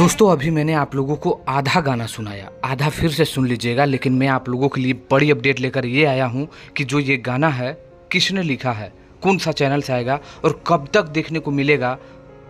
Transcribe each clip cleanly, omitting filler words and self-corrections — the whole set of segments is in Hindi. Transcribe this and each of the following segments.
दोस्तों अभी मैंने आप लोगों को आधा गाना सुनाया, आधा फिर से सुन लीजिएगा। लेकिन मैं आप लोगों के लिए बड़ी अपडेट लेकर ये आया हूँ कि जो ये गाना है किसने लिखा है, कौन सा चैनल से आएगा और कब तक देखने को मिलेगा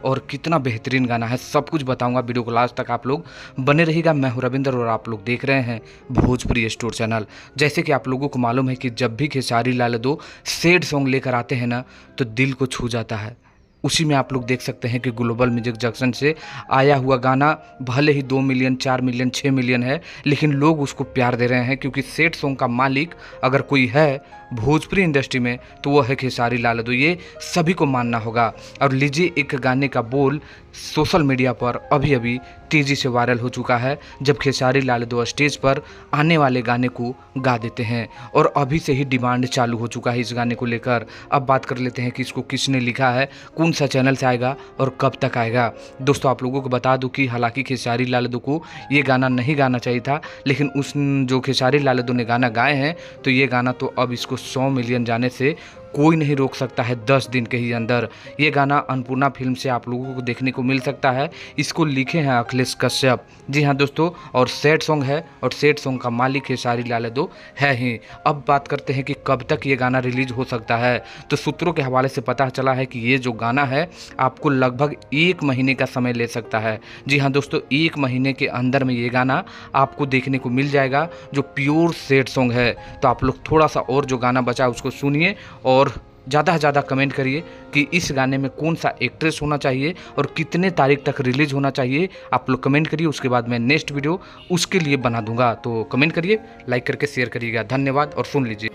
और कितना बेहतरीन गाना है, सब कुछ बताऊंगा। वीडियो को लास्ट तक आप लोग बने रहिएगा। मैं हूं रविंदर और आप लोग देख रहे हैं भोजपुरी स्टोर चैनल। जैसे कि आप लोगों को मालूम है कि जब भी खेसारी लाल यादव सैड सॉन्ग लेकर आते हैं ना तो दिल को छू जाता है। उसी में आप लोग देख सकते हैं कि ग्लोबल म्यूजिक जंक्शन से आया हुआ गाना भले ही 2 मिलियन 4 मिलियन 6 मिलियन है, लेकिन लोग उसको प्यार दे रहे हैं क्योंकि सैड सॉन्ग का मालिक अगर कोई है भोजपुरी इंडस्ट्री में तो वो है खेसारी लाल यादव। ये सभी को मानना होगा। और लीजिए एक गाने का बोल सोशल मीडिया पर अभी अभी तेज़ी से वायरल हो चुका है, जब खेसारी लाल यादव स्टेज पर आने वाले गाने को गा देते हैं और अभी से ही डिमांड चालू हो चुका है इस गाने को लेकर। अब बात कर लेते हैं कि इसको किसने लिखा है, कौन सा चैनल से आएगा और कब तक आएगा। दोस्तों आप लोगों को बता दूं कि हालांकि खेसारी लाल यादव को ये गाना नहीं गाना चाहिए था, लेकिन उस जो खेसारी लाल यादव ने गाना गाए हैं तो ये गाना तो अब इसको 100 मिलियन जाने से कोई नहीं रोक सकता है। 10 दिन के ही अंदर ये गाना अन्नपूर्णा फिल्म से आप लोगों को देखने को मिल सकता है। इसको लिखे हैं अखिलेश कश्यप। जी हाँ दोस्तों, और सैड सॉन्ग है और सैड सॉन्ग का मालिक खेसारी लाल यादव है ही। अब बात करते हैं कि कब तक ये गाना रिलीज हो सकता है। तो सूत्रों के हवाले से पता चला है कि ये जो गाना है आपको लगभग 1 महीने का समय ले सकता है। जी हाँ दोस्तों, 1 महीने के अंदर में ये गाना आपको देखने को मिल जाएगा जो प्योर सैड सॉन्ग है। तो आप लोग थोड़ा सा और जो गाना बचा उसको सुनिए और ज़्यादा से ज़्यादा कमेंट करिए कि इस गाने में कौन सा एक्ट्रेस होना चाहिए और कितने तारीख तक रिलीज होना चाहिए। आप लोग कमेंट करिए, उसके बाद मैं नेक्स्ट वीडियो उसके लिए बना दूंगा। तो कमेंट करिए, लाइक करके शेयर करिएगा। धन्यवाद और सुन लीजिए।